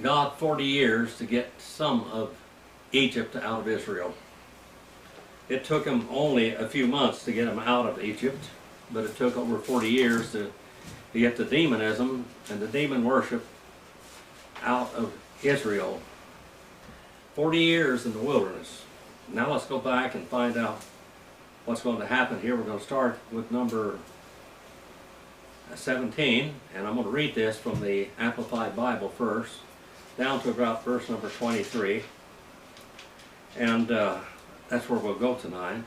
God 40 years to get some of Egypt out of Israel. It took him only a few months to get them out of Egypt, but it took over 40 years to get the demonism and the demon worship out of Israel. 40 years in the wilderness. Now let's go back and find out what's going to happen here. We're going to start with number 17, and I'm going to read this from the Amplified Bible first, down to about verse number 23, and that's where we'll go tonight.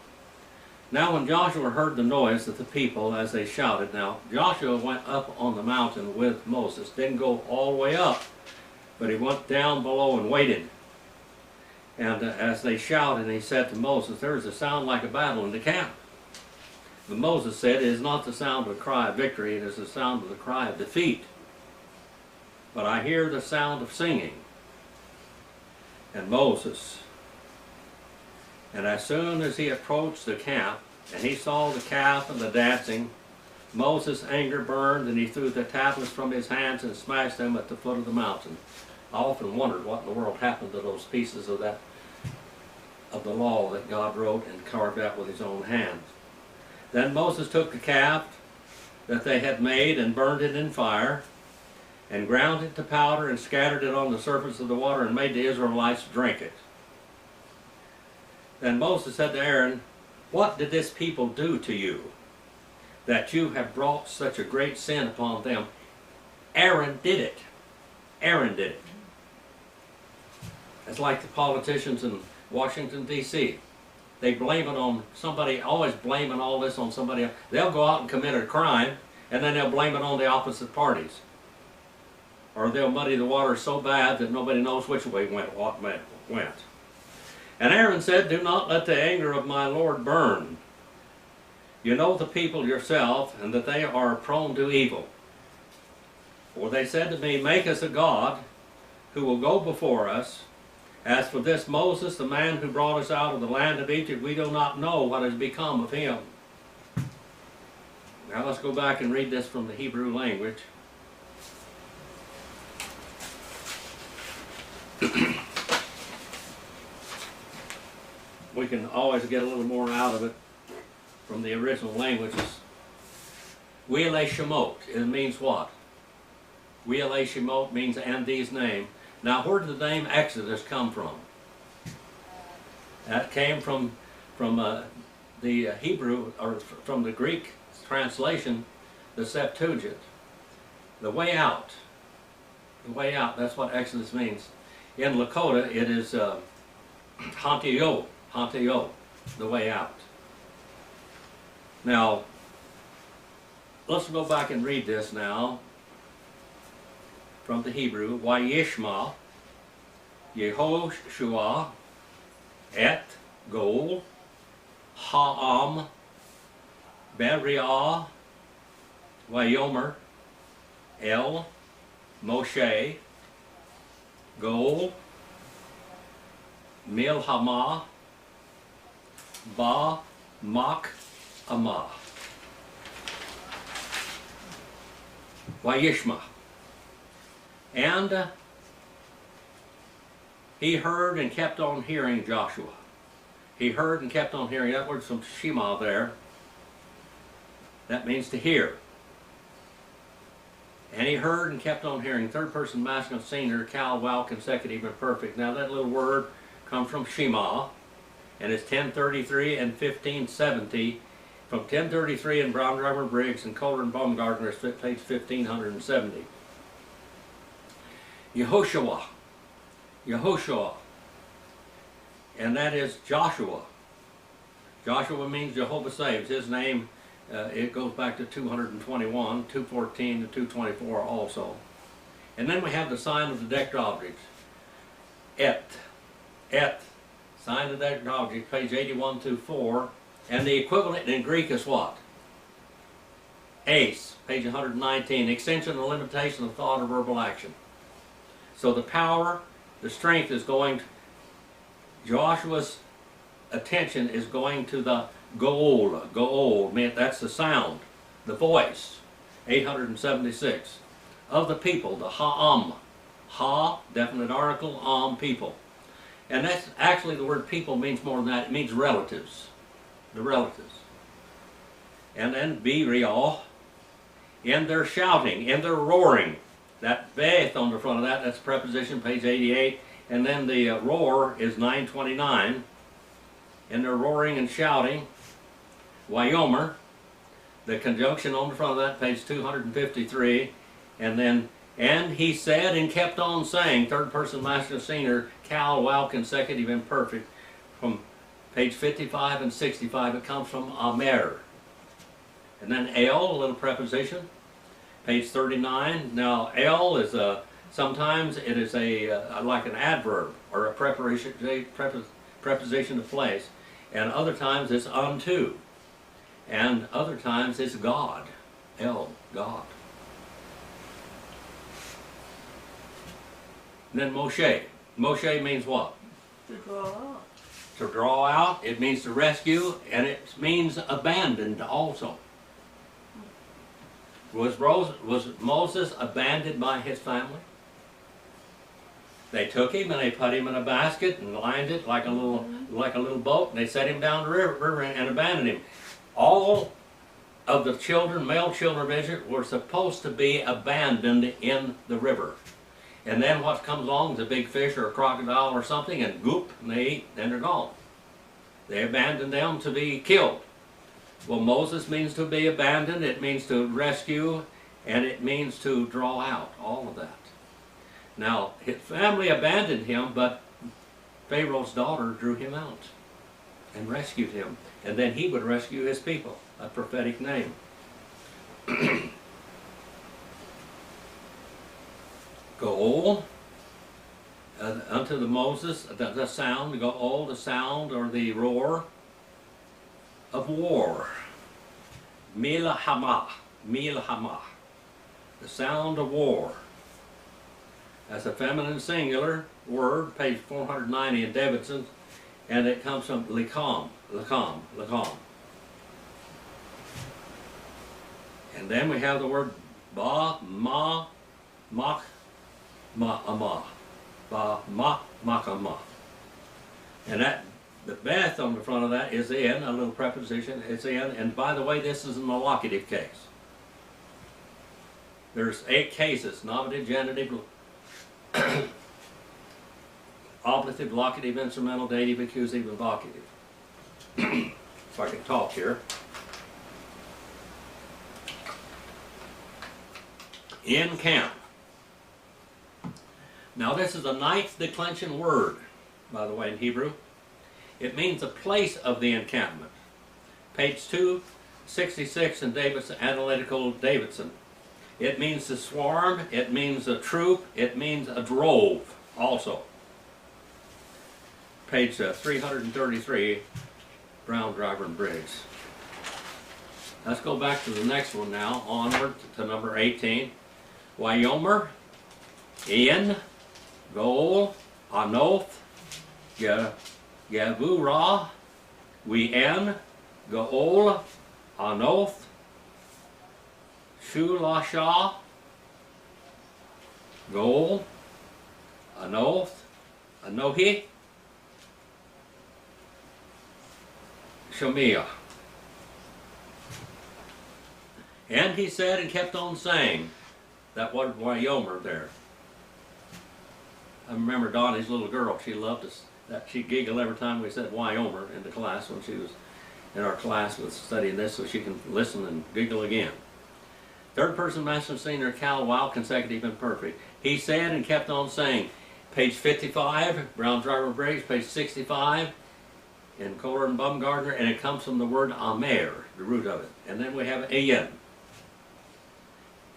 Now when Joshua heard the noise of the people as they shouted, now Joshua went up on the mountain with Moses, didn't go all the way up, but he went down below and waited. And as they shouted, he said to Moses, there is a sound like a battle in the camp. But Moses said, it is not the sound of a cry of victory, it is the sound of the cry of defeat. But I hear the sound of singing. And Moses, and as soon as he approached the camp, and he saw the calf and the dancing, Moses' anger burned, and he threw the tablets from his hands and smashed them at the foot of the mountain. I often wondered what in the world happened to those pieces of the law that God wrote and carved out with his own hands. Then Moses took the calf that they had made and burned it in fire, and ground it to powder and scattered it on the surface of the water and made the Israelites drink it. Then Moses said to Aaron, what did this people do to you, that you have brought such a great sin upon them? Aaron did it. Aaron did it. It's like the politicians in Washington, D.C. They blame it on somebody, always blaming all this on somebody else. They'll go out and commit a crime, and then they'll blame it on the opposite parties. Or they'll muddy the water so bad that nobody knows which way what went. And Aaron said, do not let the anger of my Lord burn. You know the people yourself, and that they are prone to evil. For they said to me, make us a god who will go before us. As for this Moses, the man who brought us out of the land of Egypt, we do not know what has become of him. Now let's go back and read this from the Hebrew language. We can always get a little more out of it from the original languages. Wile Shemot, it means what? Wile Shemot means and these name. Now where did the name Exodus come from? That came from the Hebrew, or from the Greek translation, the Septuagint. The way out. The way out, that's what Exodus means. In Lakota it is Hantio. Hantio, the way out. Now, let's go back and read this now from the Hebrew. Vayishma, Yehoshua, Et, Gol, Ha'am, Beriah, Vayomer, El, Moshe, Gol, Milhamah, Ba, Mak, Amah. Vayishma. And he heard and kept on hearing Joshua. He heard and kept on hearing. That word's from Shema there. That means to hear. And he heard and kept on hearing. Third person masculine singular, cal, vowel, consecutive, and perfect. Now that little word comes from Shema, and it's 1033 and 1570. From 1033 in Brown Driver Briggs and Kohler and Baumgartner, it's page 1570. Yehoshua. Yehoshua. And that is Joshua. Joshua means Jehovah saves. His name, it goes back to 221, 214, and 224 also. And then we have the sign of the decked objects. Et. Sign of the decked object, page 81 through 4. And the equivalent in Greek is what? Ace, page 119. Extension and limitation of thought or verbal action. So the power, the strength is going to, Joshua's attention is going to the goal, that's the sound, the voice, 876, of the people, the ha'am, Ha, definite article, people. And that's actually the word people means more than that. It means relatives. The relatives. And then be real. In their shouting, in their roaring. That beth on the front of that, that's preposition, page 88. And then the roar is 929. And they're roaring and shouting. Wyomer. The conjunction on the front of that, page 253. And then, and he said and kept on saying, third person masculine singular, cal, wow, consecutive, imperfect, from page 55 and 65. It comes from amer. And then el, a little preposition, page 39. Now el is sometimes it is like an adverb or a preposition of place, and other times it's unto, and other times it's God. El, God. And then Moshe. Moshe means what? To draw out. To draw out. It means to rescue, and it means abandoned also. Was Moses abandoned by his family? They took him and they put him in a basket and lined it like a little boat, and they set him down the river and abandoned him. All of the children, male children of Israel, were supposed to be abandoned in the river. And then what comes along is a big fish or a crocodile or something, and goop, and they eat, and they're gone. They abandoned them to be killed. Well, Moses means to be abandoned, it means to rescue, and it means to draw out, all of that. Now, his family abandoned him, but Pharaoh's daughter drew him out and rescued him. And then he would rescue his people, a prophetic name. Goal, unto the Moses, the sound, goal, the sound or the roar of war. Milhama, milhama, the sound of war. That's a feminine singular word, page 490 in Davidson's, and it comes from likam, lakam, lakam. And then we have the word ba, ma, mak, ma, ba, ma, makama. And that, the beth on the front of that is in, a little preposition, it's in, and by the way, this is an allocative case. There's 8 cases, nominative, genitive, oblative, locative, instrumental, dative, accusative, and vocative. If I can talk here. In camp. Now this is a 9th declension word, by the way, in Hebrew. It means a place of the encampment. Page 266 in Davidson, Analytical Davidson. It means to swarm, it means a troop, it means a drove also. Page 333, Brown, Driver, and Briggs. Let's go back to the next one now, onward to number 18. Wyomer, Ian, Goal, Anoth, Gavurah, Wien, Goal, Anoth, Shulasha, Goal, Anoth, Anohi, Shemiah. And he said and kept on saying, that word Wyomer there. I remember Donnie's little girl, she loved us. That she'd giggle every time we said Wyomer in the class when she was in our class was studying this, so she can listen and giggle again. Third person masculine singular, cal, wow, consecutive, and perfect. He said and kept on saying. Page 55, Brown, Driver, Briggs, page 65 in Kohler and Baumgartner, and it comes from the word amer, the root of it. And then we have Ian.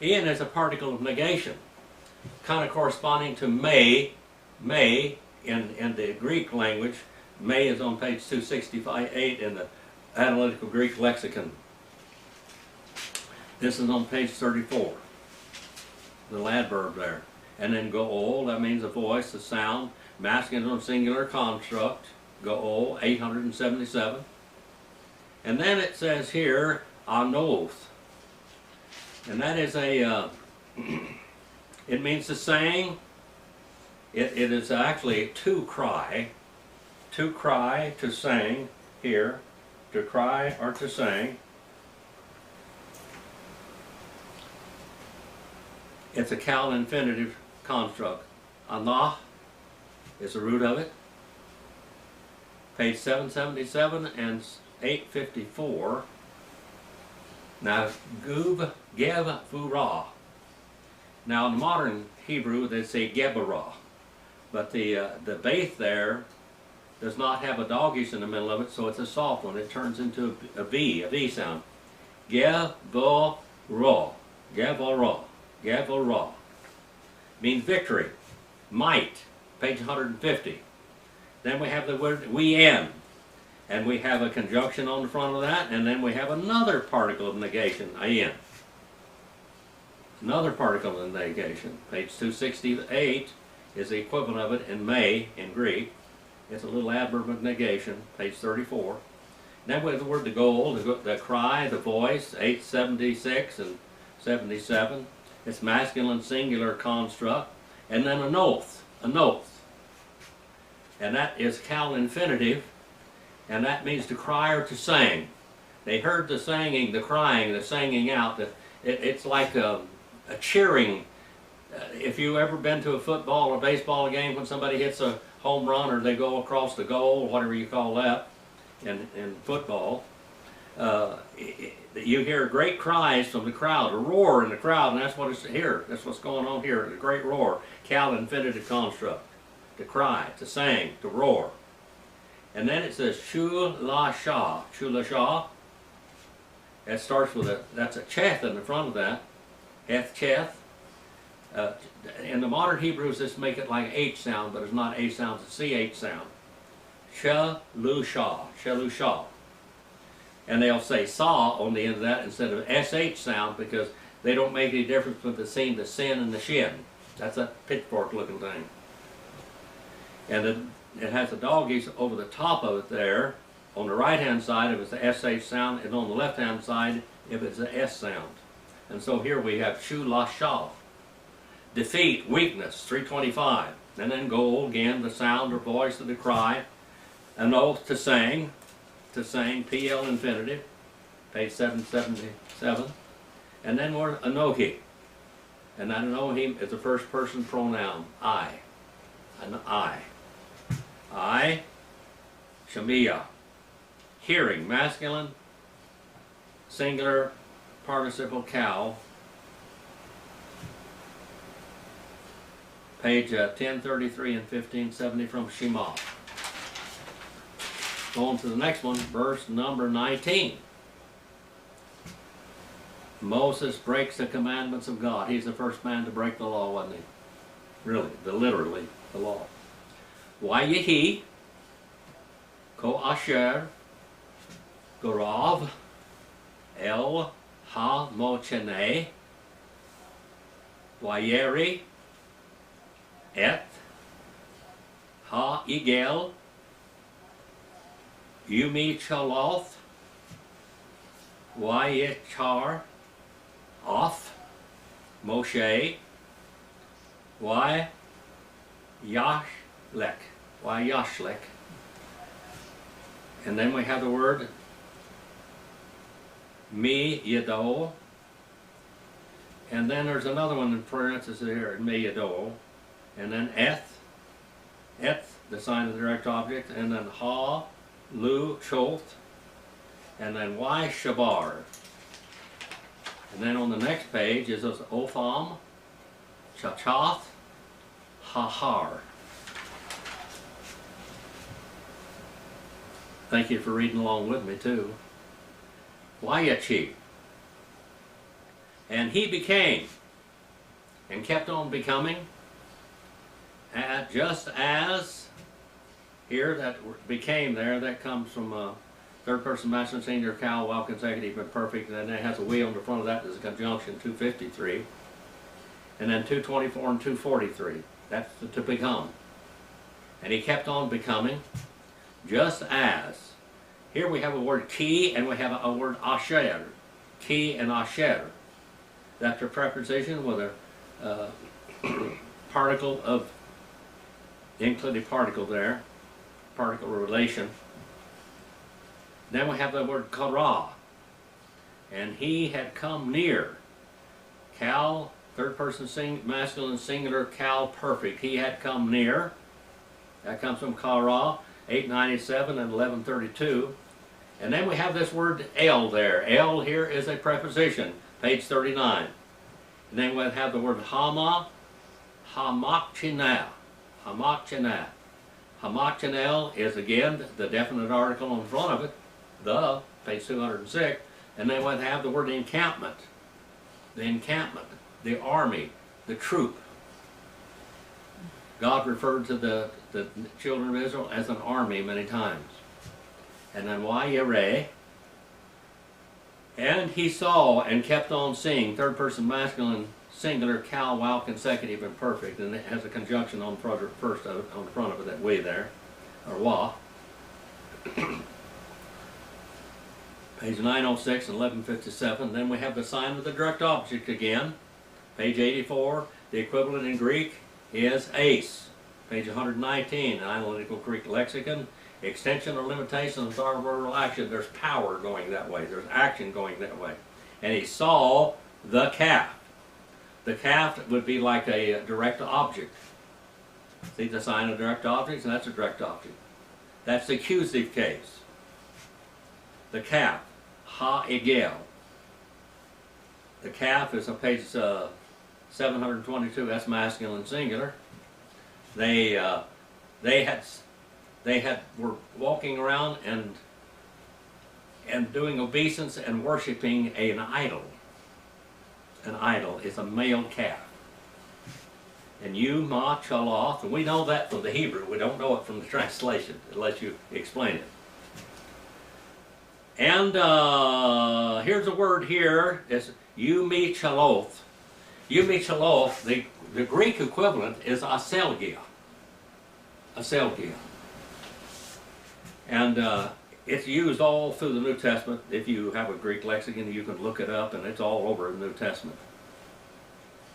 Ian is a particle of negation, kind of corresponding to may in the Greek language. May is on page 265-8 in the Analytical Greek Lexicon. This is on page 34, the adverb there. And then go'ol, that means a voice, a sound, masculine on singular construct, go'ol, 877. And then it says here, anoth. And that is a, it means to sing, It is actually to cry, to sing here, to cry or to sing. It's a cal infinitive construct. Anah is the root of it. Page 777 and 854. Now, Gub, Gev, Vurah. Now, in modern Hebrew, they say Gebarah. But the Beth there does not have a doggish in the middle of it, so it's a soft one. It turns into a V sound. Gevorah. Gevorah. Gevorah. Means victory, might, page 150. Then we have the word we-en, and we have a conjunction on the front of that, and then we have another particle of negation, ayin. Another particle of negation, page 268, is the equivalent of it in may in Greek. It's a little adverb of negation, page 34. Then we have the word the goal, the cry, the voice, 876 and 77. It's masculine singular construct. And then an oath, and that is cal infinitive, and that means to cry or to sing. They heard the singing, the crying, the singing out. It's like a cheering. If you've ever been to a football or baseball game when somebody hits a home run or they go across the goal, whatever you call that in football, you hear great cries from the crowd, a roar in the crowd, and that's what it's here. That's what's going on here, a great roar. Cal infinitive construct. To cry, to sing, to roar. And then it says Shu La Shah. Shu La Shah. It starts with that's a cheth in the front of that. Heth cheth. In the modern Hebrews, this make it like H sound, but it's not H sound, it's a CH sound. Shelu Shah. Shelu Shah. And they'll say saw on the end of that instead of SH sound because they don't make any difference between the sin and the shin. That's a pitchfork looking thing. And it has a doggies over the top of it there. On the right hand side if it's the SH sound, and on the left hand side if it's the S sound. And so here we have Shu La Shah. Defeat, weakness, 325. And then goal, again, the sound or voice of the cry. An oath to sing, PL infinitive, page 777. And then we're Anohi. And that Anohi is the first person pronoun, I. An I. I, Shemiah. Hearing, masculine, singular, participle cal. Page 1033 and 1570 from Shema. Going to the next one, verse number 19. Moses breaks the commandments of God. He's the first man to break the law, wasn't he? Really, literally, the law. Wayehi, Ko Asher, Gorav, El Ha-Mochene, Wayeri, Et, Ha-Igel, Yumi Chaloth, Wayechar, Off, Moshe, Yashlek. And then we have the word Mi Yado. And then there's another one in parentheses here, Mi Yado. And then Eth, the sign of the direct object. And then Ha, Lu, Sholt. And then Y, Shabar. And then on the next page is this Otham, Chachath, Hahar. Thank you for reading along with me too. Wayachi. And he became, and kept on becoming, just as, here that became there, that comes from third person masculine singular cal, while consecutive and perfect, and then it has a we on the front of that, there's a conjunction, 253. And then 224 and 243. That's the to become. And he kept on becoming, just as. Here we have a word ki, and we have a word asher. Ki and asher. That's a preposition with a particle of including particle there, particle relation. Then we have the word kara, and he had come near. Kal, third person masculine singular, kal perfect. He had come near. That comes from kara, 897 and 1132. And then we have this word el there. El here is a preposition, page 39. And then we have the word hama, hamakchina, hamakchina. Hamakchinel is again the definite article in front of it, the, page 206. And then we have the word encampment, the army, the troop. God referred to the children of Israel as an army many times. And then Yireh, and he saw and kept on seeing, third person masculine singular, kal, while consecutive and perfect, and it has a conjunction on the front of it, that way there, or wa. Page 906 and 1157. Then we have the sign of the direct object again, page 84. The equivalent in Greek is ace, page 119, Analytical Greek Lexicon. Extension or limitation of verbal action. There's power going that way. There's action going that way. And he saw the calf. The calf would be like a direct object. See the sign of direct objects? And that's a direct object. That's the accusative case. The calf. Ha-egel. The calf is on page 722. That's masculine singular. They were walking around and doing obeisance and worshiping an idol. An idol is a male calf. And ma chaloth, and we know that from the Hebrew. We don't know it from the translation unless you explain it. And here's a word here. It's me chaloth. Me chaloth. The Greek equivalent is aselgia. Aselgia. And it's used all through the New Testament. If you have a Greek lexicon, you can look it up, and it's all over the New Testament.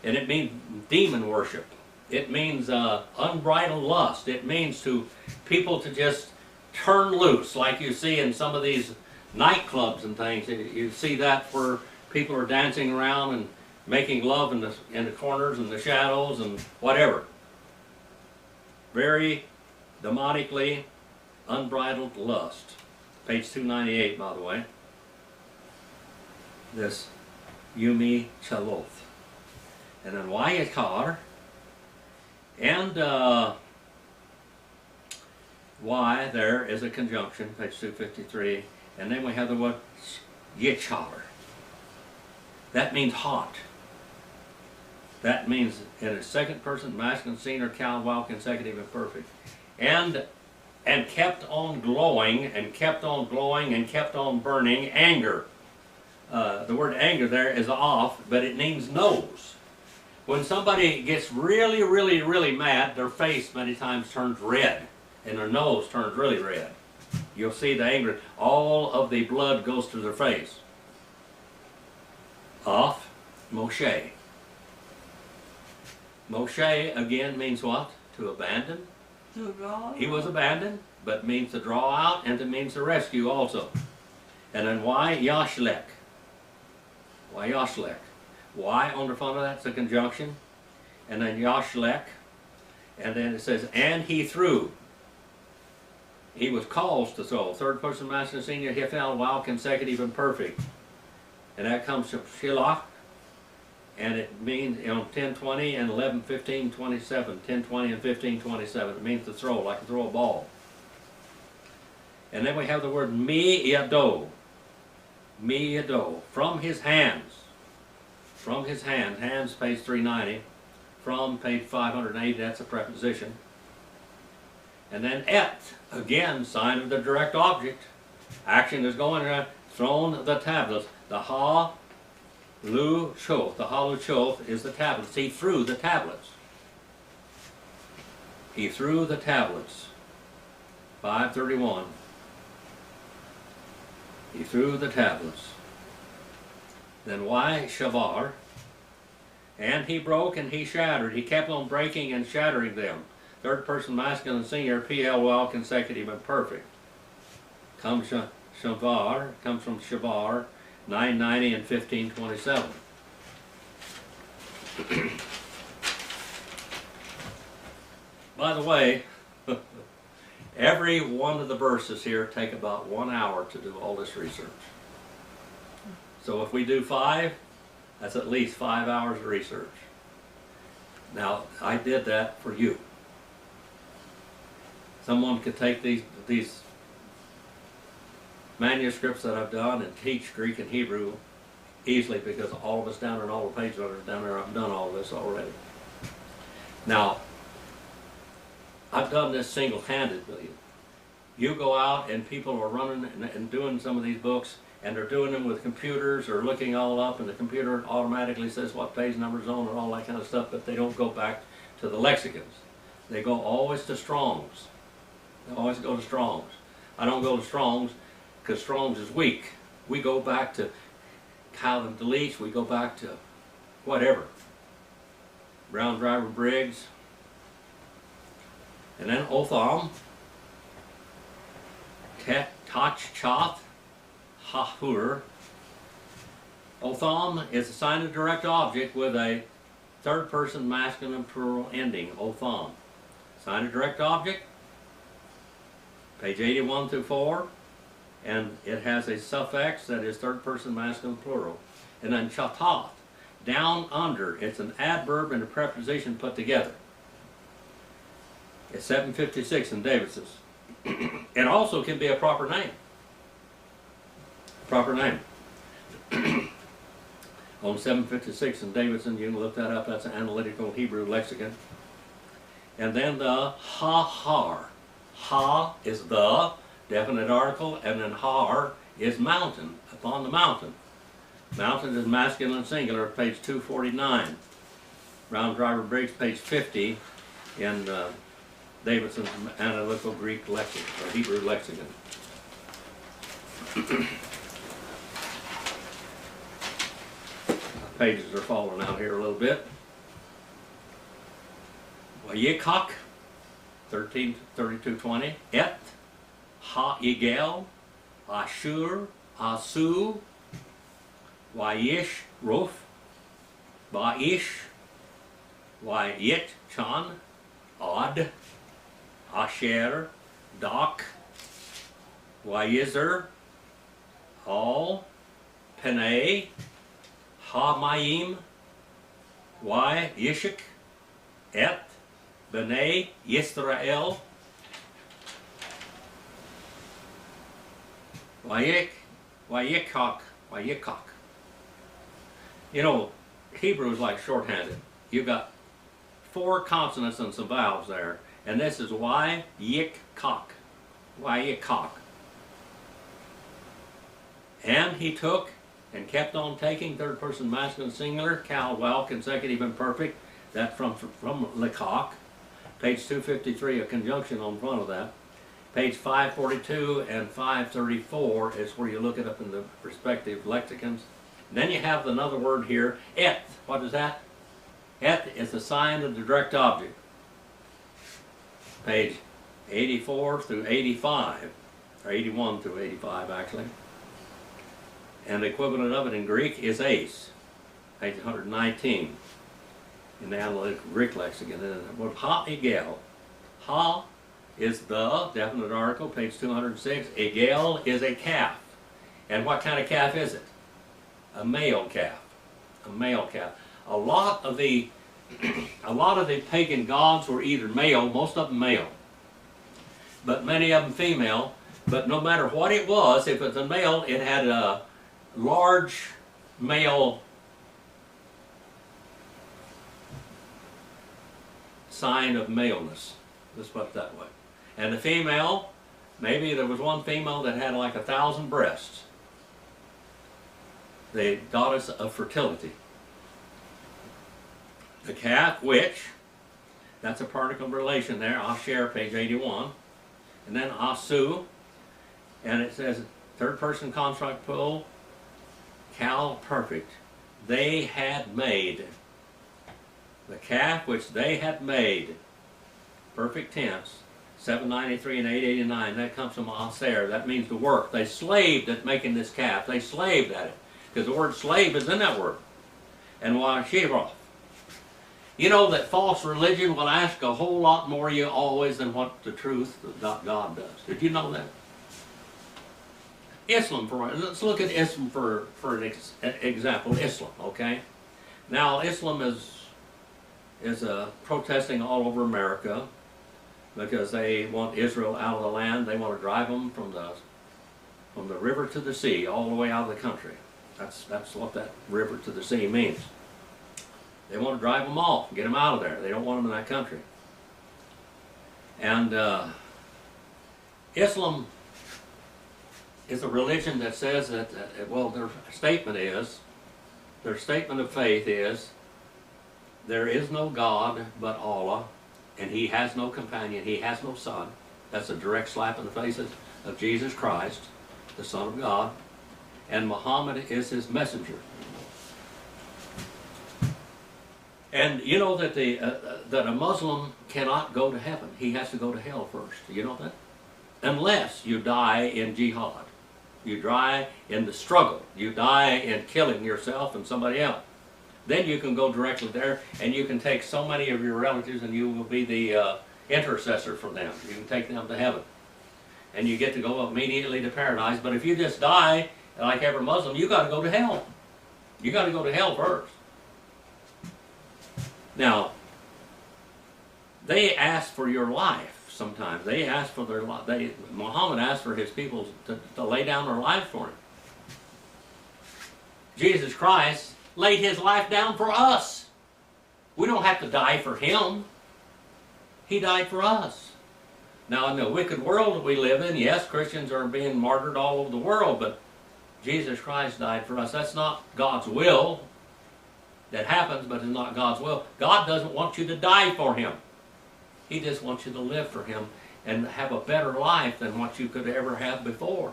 And it means demon worship. It means unbridled lust. It means to people to just turn loose, like you see in some of these nightclubs and things. You see that where people are dancing around and making love in the corners and the shadows and whatever. Very demonically unbridled lust. Page 298, by the way. This Yumi Chaloth. And then Yikar. And Y there is a conjunction, page 253. And then we have the word Yichar. That means hot. That means in a second person, masculine, singular, kal, while consecutive and perfect. And kept on glowing, and kept on glowing, and kept on burning, anger. The word anger there is off, but it means nose. When somebody gets really, really, really mad, their face many times turns red, and their nose turns really red. You'll see the anger. All of the blood goes to their face. Off, Moshe. Moshe, again, means what? To abandon. He was abandoned, but means to draw out, and it means to rescue also. And then Y, Yashlek. Y, Yashlek. Y on the front of that's a conjunction. And then Yashlek. And then it says, and he threw. He was caused to throw. Third person masculine singular, he fell while consecutive and perfect. And that comes from Shilach. And it means on 1020 and 11:15:27, 10:20 and 15:27. It means to throw, like to throw a ball. And then we have the word mi yado. Mi yado. From his hands. From his hands. Hands, page 390. From page 580, that's a preposition. And then et. Again, sign of the direct object. Action is going around. Thrown the tablets. The ha. Lu Choth, the Halu Choth is the tablets. He threw the tablets. He threw the tablets. 531. He threw the tablets. Then Y Shavar. And he broke and he shattered. He kept on breaking and shattering them. third person masculine singular, PLL, consecutive and perfect. Comes shavar, comes from shavar, 990 and 1527. By the way, every one of the verses here take about 1 hour to do all this research. So if we do 5, that's at least 5 hours of research. Now, I did that for you. Someone could take these manuscripts that I've done and teach Greek and Hebrew easily, because all of us down there and all the pages that are down there, I've done all of this already. Now, I've done this single-handedly. You go out and people are running and doing some of these books, and they're doing them with computers or looking all up, and the computer automatically says what page number's on and all that kind of stuff, but they don't go back to the lexicons. They go always to Strong's. They always go to Strong's. I don't go to Strong's because Strong's is weak. We go back to Kyle and Deleach, we go back to whatever. Brown Driver Briggs. And then Otham, Tach Choth, Hahur. Otham is a sign of direct object with a third person masculine plural ending, Otham. Sign of direct object, page 81 through 4, and it has a suffix that is third person masculine plural. And then Chatath, down under, it's an adverb and a preposition put together. It's 756 in Davidson's. It also can be a proper name. Proper name. On 756 in Davidson, you can look that up. That's an analytical Hebrew lexicon. And then the ha-har. Ha is the definite article, and then har is mountain, upon the mountain. Mountain is masculine singular, page 249. Brown Driver Briggs, page 50 in Davidson's Analytical Greek Lexicon, or Hebrew Lexicon. Pages are falling out here a little bit. Yikok, 1332:20. Et, ha-igel, ashur, asu, wayish, rof, ba'ish, wayit, chan, od, asher, dak, wayizer, all, penei, ha-mayim, yishik, et, B'nai Yisrael, Wayikok. You know, Hebrew is like shorthanded. You've got 4 consonants and some vowels there, and this is Wayikok. Wayikok. And he took and kept on taking third person masculine singular, cal, well, consecutive and perfect. That's from Lekok. Page 253, a conjunction on front of that. Page 542 and 534 is where you look it up in the respective lexicons. And then you have another word here, et. What is that? Et is the sign of the direct object. Page 84 through 85, or 81 through 85 actually. And the equivalent of it in Greek is ace, page 119. In the analytical Greek lexicon. And what ha-igel. Ha is the definite article, page 206. Igel is a calf. And what kind of calf is it? A male calf. A male calf. A lot of the pagan gods were either male, most of them male, but many of them female. But no matter what it was, if it's a male, it had a large male sign of maleness. Let's put it that way. And the female, maybe there was one female that had like 1,000 breasts. The goddess of fertility. The calf, which, that's a particle relation there, Asher, page 81. And then Asu, and it says third person construct plural, cal, perfect. They had made. The calf which they had made. perfect tense, 793 and 889, that comes from aser. That means to work. They slaved at making this calf. They slaved at it. Because the word slave is in that word. And washivroth. You know that false religion will ask a whole lot more of you always than what the truth of God does. Did you know that? Islam, let's look at Islam for an example. Islam, okay? Now, Islam is protesting all over America because they want Israel out of the land. They want to drive them from the river to the sea, all the way out of the country. That's what that river to the sea means. They want to drive them off, get them out of there. They don't want them in that country. And Islam is a religion that says that, well, their statement of faith is, there is no God but Allah, and He has no companion, He has no son. That's a direct slap in the face of Jesus Christ, the Son of God, and Muhammad is His messenger. And you know that that a Muslim cannot go to heaven. He has to go to hell first. Do you know that? Unless you die in jihad. You die in the struggle. You die in killing yourself and somebody else. Then you can go directly there, and you can take so many of your relatives, and you will be the intercessor for them. You can take them to heaven. And you get to go immediately to paradise. But if you just die, like every Muslim, you got to go to hell. You got to go to hell first. Now, they ask for your life sometimes. They ask for their life. Muhammad asked for his people to lay down their lives for him. Jesus Christ laid his life down for us. We don't have to die for him. He died for us. Now, in the wicked world that we live in, yes, Christians are being martyred all over the world, but Jesus Christ died for us. That's not God's will. That happens, but it's not God's will. God doesn't want you to die for Him. He just wants you to live for Him and have a better life than what you could ever have before.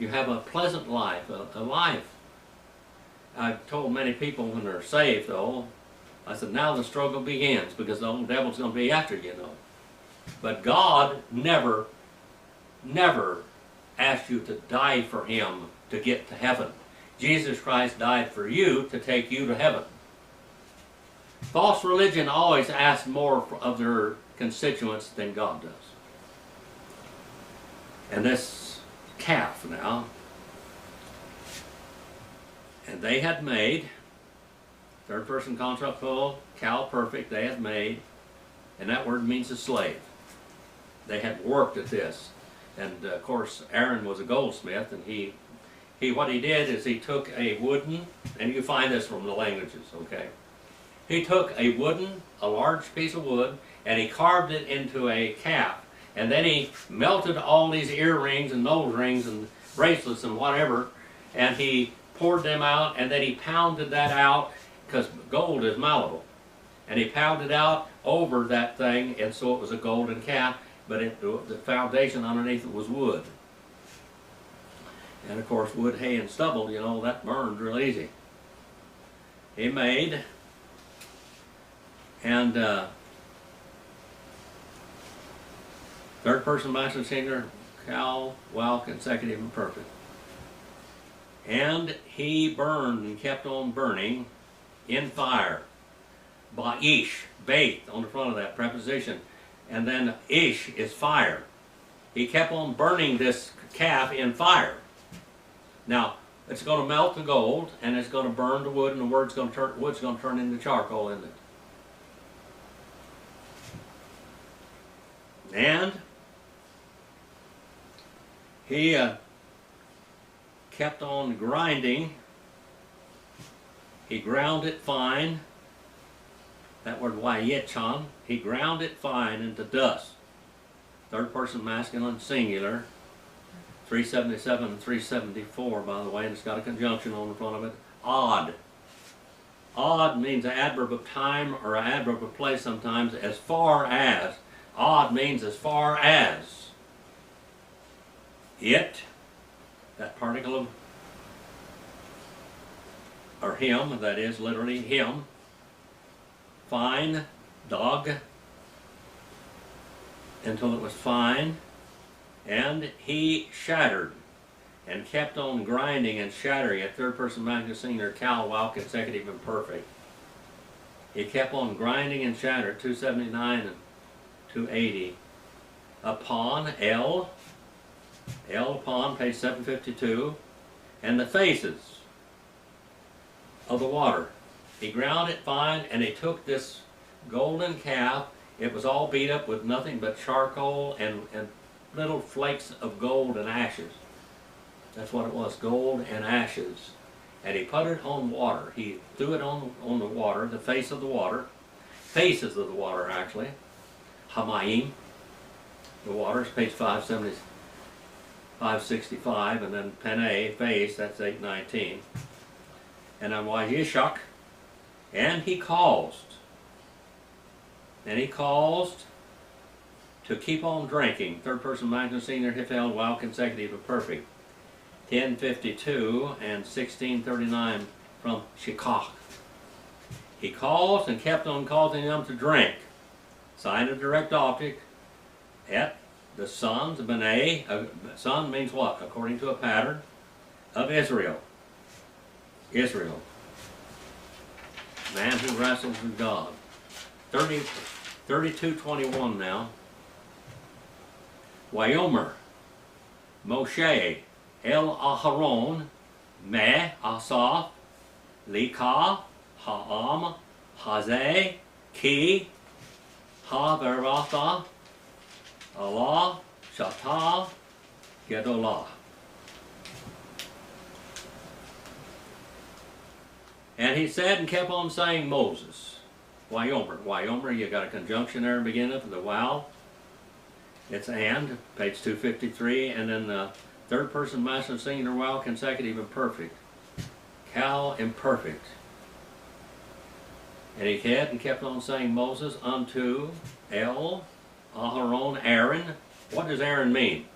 You have a pleasant life, a life. I've told many people when they're saved, though, I said, now the struggle begins, because the old devil's going to be after you, know. But God never asked you to die for Him to get to heaven. Jesus Christ died for you to take you to heaven. False religion always asks more of their constituents than God does. And this calf now, and they had made, third person contractual, cal perfect, they had made, and that word means a slave. They had worked at this. And of course, Aaron was a goldsmith, and what he did is he took a wooden, and you find this from the languages, okay? He took a large piece of wood, and he carved it into a calf. And then he melted all these earrings and nose rings and bracelets and whatever, and he poured them out, and then he pounded that out, because gold is malleable. And he pounded out over that thing, and so it was a golden calf, but the foundation underneath it was wood. And of course, wood, hay, and stubble, you know, that burned real easy. He made, and third person master singer, cal, well, consecutive, and perfect. And he burned and kept on burning in fire. Ba'ish, bait on the front of that preposition. And then ish is fire. He kept on burning this calf in fire. Now, it's going to melt the gold, and it's going to burn the wood, and the wood's going to turn into charcoal, isn't it? And he kept on grinding. He ground it fine. That word wayetchan. He ground it fine into dust. Third person masculine singular. 377 and 374, by the way, and it's got a conjunction on the front of it. Odd. Odd means an adverb of time or an adverb of place sometimes, as far as. Odd means as far as. It, that particle of, or him, that is literally him. Fine, dog. until it was fine, and he shattered and kept on grinding and shattering it. Third person masculine singular, cal, while consecutive and perfect. He kept on grinding and shattered, 279 and 280. Upon L upon, page 752, and the faces of the water. He ground it fine, and he took this golden calf. It was all beat up with nothing but charcoal and little flakes of gold and ashes. That's what it was, gold and ashes. And he put it on water. He threw it on the water, the face of the water, faces of the water actually. Hamayim, the waters, page 565, and then Pene, face, that's 819. And then Wayishak, and he caused to keep on drinking. Third person masculine singular, hifel, while consecutive and perfect. 1052 and 1639 from Shikach. He caused and kept on causing them to drink. Sign of direct object at the sons of Benay. Son means what? According to a pattern of Israel. Israel. Man who wrestles with God. 32:21 now. Wayomer, Moshe, El Aharon, Me Asaf, Lika, Ha'am, Hazeh, Ki, Ha-Veratha, Allah, Shatah, Gedolah. And he said and kept on saying Moses. Wayomer. Wayomer, you got a conjunction there in the beginning of the wow. It's and, page 253, and then the third person masculine singular wow consecutive and perfect. Cal imperfect. And he had and kept on saying Moses unto El, Aharon, Aaron. What does Aaron mean?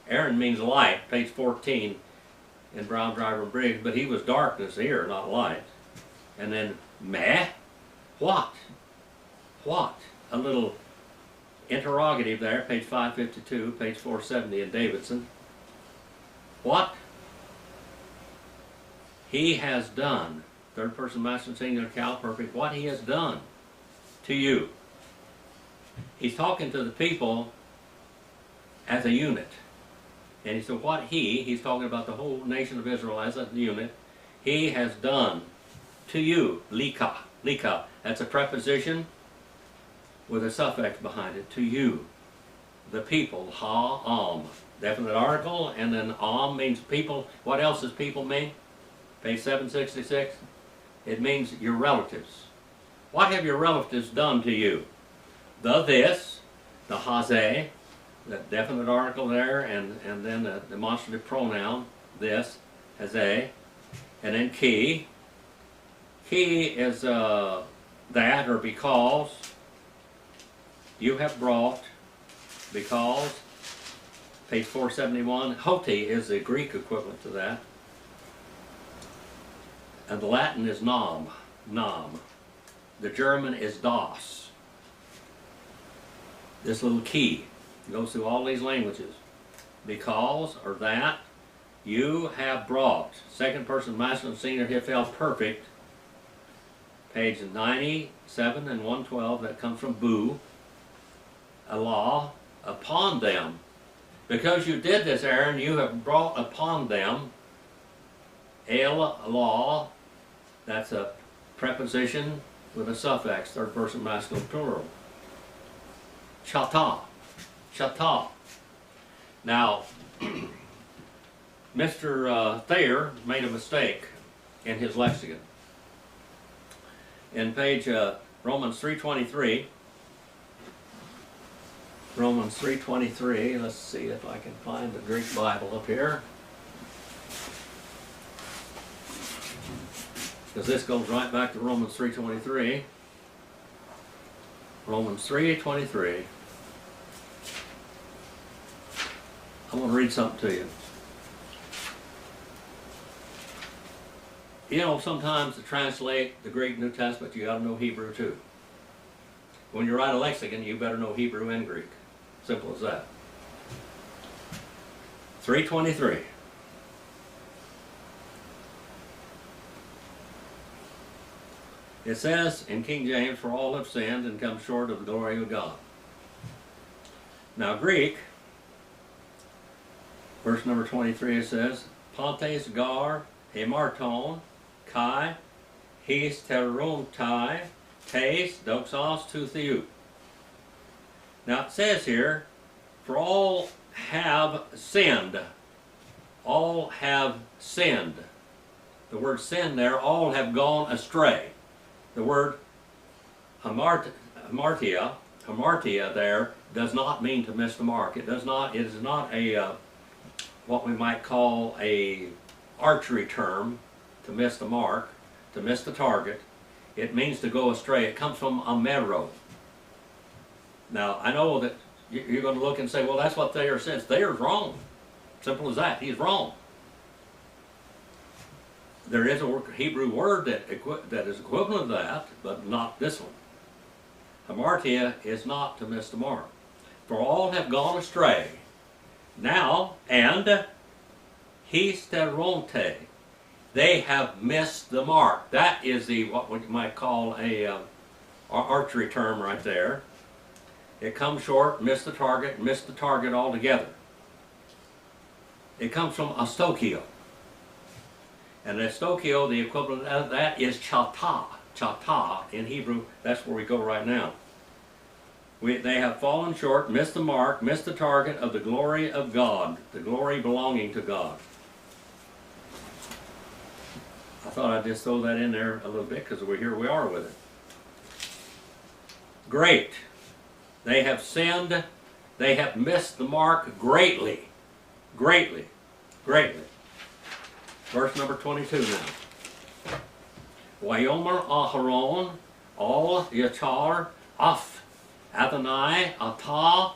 Aaron means light, page 14 in Brown Driver and Briggs, but he was darkness here, not light. And then Meh, what? What? A little interrogative there, page 552, page 470 in Davidson. What? He has done, third person masculine singular, cal perfect, what he has done to you. He's talking to the people as a unit. And he said what he's talking about the whole nation of Israel as a unit, he has done to you. Lika. Lika. That's a preposition with a suffix behind it. To you. The people. Ha-am. Definite article, and then am means people. What else does people mean? Page 766. It means your relatives. What have your relatives done to you? The this, the hazeh, that definite article there, and then the demonstrative pronoun, this, hazeh, and then ki. Ki is that or because. You have brought, because, page 471. Hoti is the Greek equivalent to that. And the Latin is nam, nam. The German is das. This little key goes through all these languages. Because, or that, you have brought. Second person masculine singular, hifel, perfect. Page 97 and 112, that comes from Bu. Allah, upon them. Because you did this, Aaron, you have brought upon them. El, law, that's a preposition with a suffix, third person masculine plural. Chata. Chata. Now, Mr. Thayer made a mistake in his lexicon. In page Romans 3:23, Romans 3:23, let's see if I can find the Greek Bible up here. Because this goes right back to Romans 3:23. Romans 3:23. I want to read something to you. You know, sometimes to translate the Greek New Testament, you got to know Hebrew too. When you write a lexicon, you better know Hebrew and Greek. Simple as that. 3:23. It says in King James, for all have sinned and come short of the glory of God. Now Greek, verse number 23, it says, Pontes gar emarton kai his teruntai tes doxos to theou. Now it says here, for all have sinned. All have sinned. The word sin there, all have gone astray. The word hamartia there does not mean to miss the mark. It is not a what we might call a archery term, to miss the mark, to miss the target. It means to go astray. It comes from amero. Now I know that you're going to look and say, well, that's what Thayer says. Thayer's wrong. Simple as that. He's wrong. There is a Hebrew word that is equivalent to that, but not this one. Hamartia is not to miss the mark. For all have gone astray. Now, and histeronte, they have missed the mark. That is what we might call a archery term right there. It comes short, missed the target altogether. It comes from astokio. And astokio, the equivalent of that is chata. Chata in Hebrew, that's where we go right now. They have fallen short, missed the mark, missed the target of the glory of God, the glory belonging to God. I thought I'd just throw that in there a little bit because here we are with it. Great. They have sinned. They have missed the mark greatly. Greatly. Greatly. Verse number 22 now. Wayomer Aharon, all Yachar, Af, Adonai, Ata,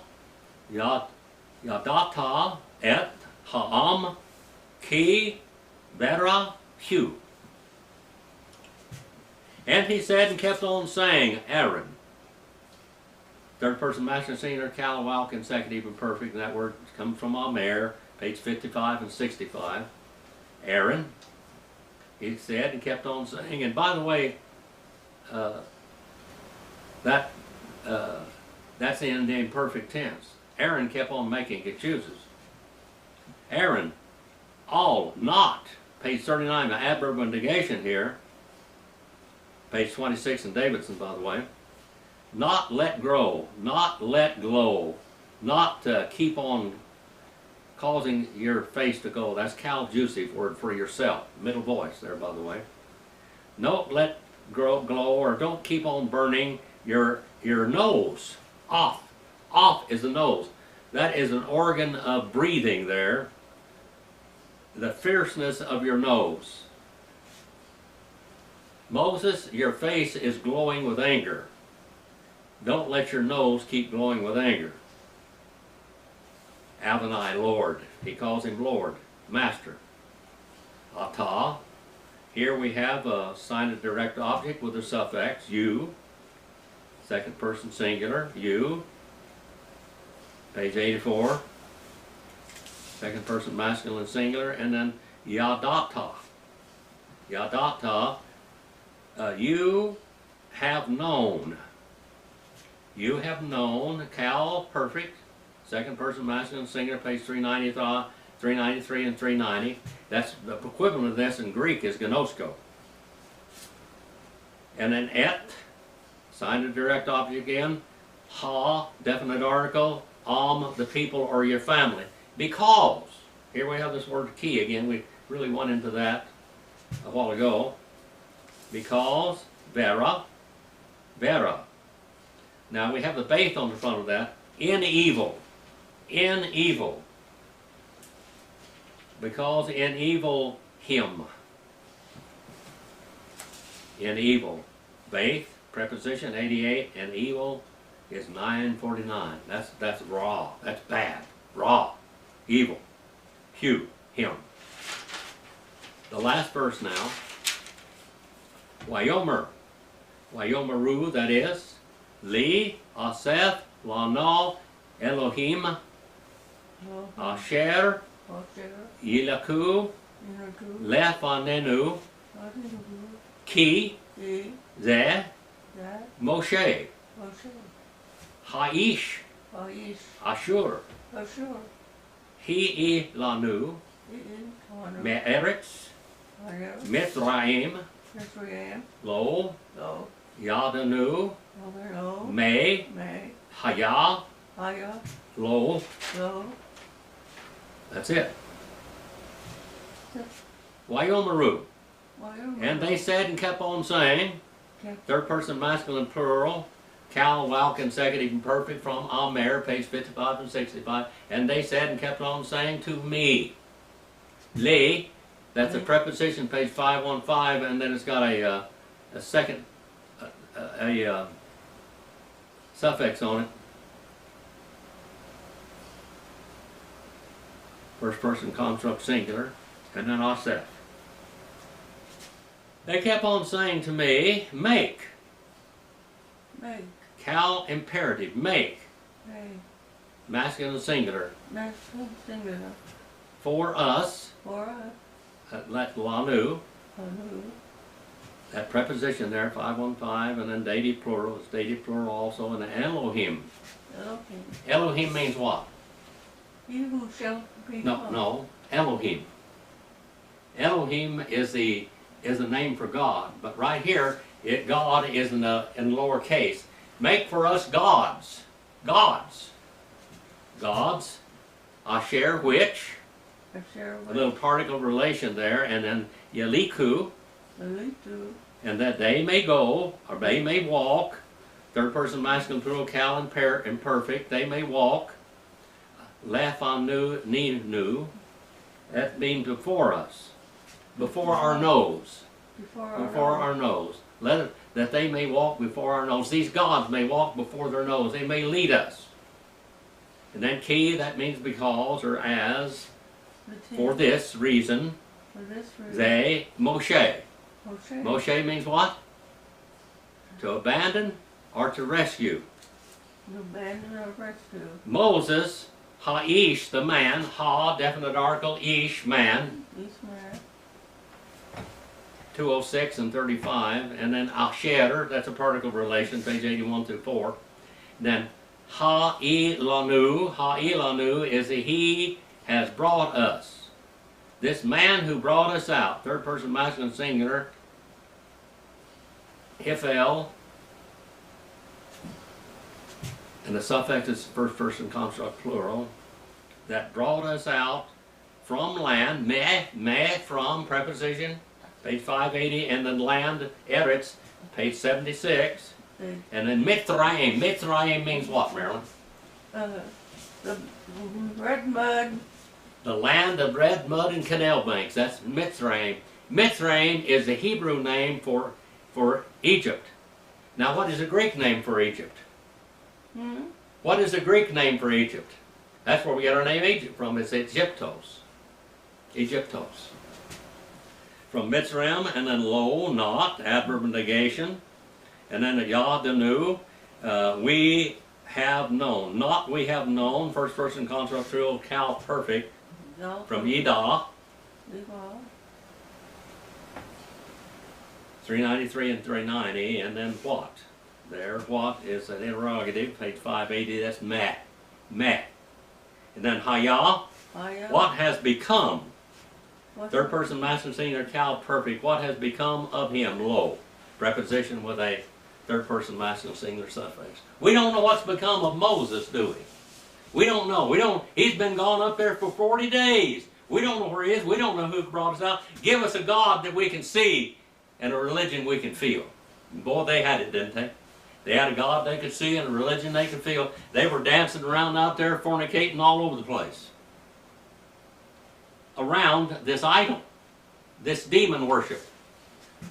Yadata, Et, Ha'am, Ki, Vera, Hu. And he said and kept on saying, Aaron. Third person masculine singular, Kalawal, consecutive and perfect, and that word comes from Amer, page 55 and 65. Aaron, he said and kept on saying, and by the way, that's in the imperfect tense. Aaron kept on making excuses. Aaron, all, not, page 39, the adverb of negation here, page 26 in Davidson, by the way, not let grow, not let glow, not keep on causing your face to go. That's Cal Juicy word for yourself. Middle voice there, by the way. Don't let glow, or don't keep on burning your nose. Off. Off is the nose. That is an organ of breathing there. The fierceness of your nose. Moses, your face is glowing with anger. Don't let your nose keep glowing with anger. Adonai, Lord. He calls him Lord, Master. Ata. Here we have a sign of direct object with a suffix, you. Second person singular, you. Page 84. Second person masculine singular, and then Yadata. Yadata. You have known. You have known, Cal, perfect. Second person masculine singular, page 393 and 390. That's the equivalent of this in Greek is gnosko. And then et, sign of direct object again. Ha, definite article. The people or your family. Because, here we have this word key again. We really went into that a while ago. Because, vera. Now we have the beth on the front of that. In evil. In evil. Because in evil, him. In evil. Beth, preposition 88, and evil is 949. That's raw. That's bad. Raw. Evil. Hugh. Him. The last verse now. Wayomer. Wayomeru, that is. Li, Aseth, Lano, Elohim Asher Yilaku Lefanenu Ki Ze Moshe Haish Ashur Hi Lanu Me'eretz Mithraim Lo Yadanu Me Haya Lo. That's it. Wayomaru. And they said and kept on saying, third person masculine plural, Cal, Wow, consecutive and perfect from Amer, page 55 and 65. And they said and kept on saying to me. Le, that's a preposition, page 515, and then it's got a second suffix on it. First person construct singular, and then Asef. They kept on saying to me, make. Make. Cal imperative, make. Make. Masculine singular. Masculine singular. For us. For us. Let Lanu. Lanu. That preposition there, 515, and then dative plural. It's dative plural also, and then Elohim. Elohim. Elohim means what? He who shall be No, Elohim. Elohim is the name for God, but right here, God is in lower case. Make for us gods. Gods. Gods. Asher, which. Asher, which. A little particle relation there, and then Yeliku. Yeliku. And that they may go, or they may walk. Third person masculine plural, cal imperfect. They may walk. Lafanu, Ninu. That means before us. Before our nose. Before our nose. That they may walk before our nose. These gods may walk before their nose. They may lead us. And then ki, that means because or as. For this reason. They, Moshe. Moshe means what? To abandon or to rescue. To abandon or rescue. Moses, Ha'ish, the man. Ha, definite article. Ish, man. Ish, man. 206 and 35, and then Asher, that's a particle relation, page 81 through 4. Then Ha'ilanu is a he has brought us. This man who brought us out, third person masculine singular, Hifel, and the suffix is first person construct plural, that brought us out from land, meh from preposition, page 580, and then land, Eretz, page 76. And then Mithraim. Mithraim means what, Marilyn? The red mud. The land of red mud and canal banks. That's Mithraim. Mithraim is the Hebrew name for Egypt. Now, what is the Greek name for Egypt? Hmm? What is the Greek name for Egypt? That's where we get our name Egypt from. It's Egyptos. Egyptos. From Mitzrayim, and then lo, not, adverb of negation, and then the Yadanu, we have known. Not we have known, first person construct plural, cal perfect, from Yidah, 393 and 390, and then what? There, what is an interrogative, page 580, that's meh, meh. And then Haya, what has become? Third person masculine singular, cal perfect. What has become of him? Lo. Preposition with a third person masculine singular suffix. We don't know what's become of Moses, do we? We don't know. He's been gone up there for 40 days. We don't know where he is. We don't know who brought us out. Give us a God that we can see and a religion we can feel. Boy, they had it, didn't they? They had a God they could see and a religion they could feel. They were dancing around out there, fornicating all over the place. Around this idol, this demon worship.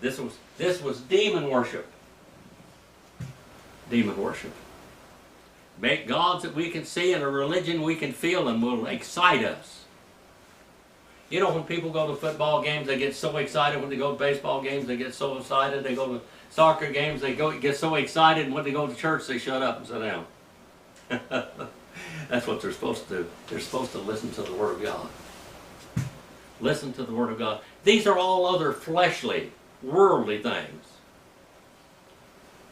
This was demon worship. Demon worship. Make gods that we can see and a religion we can feel and will excite us. You know, when people go to football games, they get so excited. When they go to baseball games, they get so excited. They go to soccer games, they get so excited. And when they go to church, they shut up and sit down. That's what they're supposed to do. They're supposed to listen to the Word of God. Listen to the Word of God. These are all other fleshly, worldly things.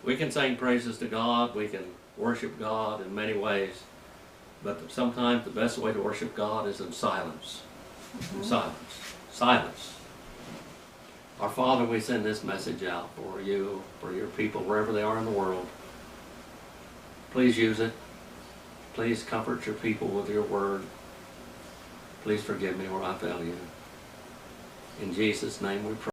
We can sing praises to God. We can worship God in many ways. But sometimes the best way to worship God is in silence. In silence. Silence. Our Father, we send this message out for you, for your people, wherever they are in the world. Please use it. Please comfort your people with your word. Please forgive me where I fail you. In Jesus' name we pray.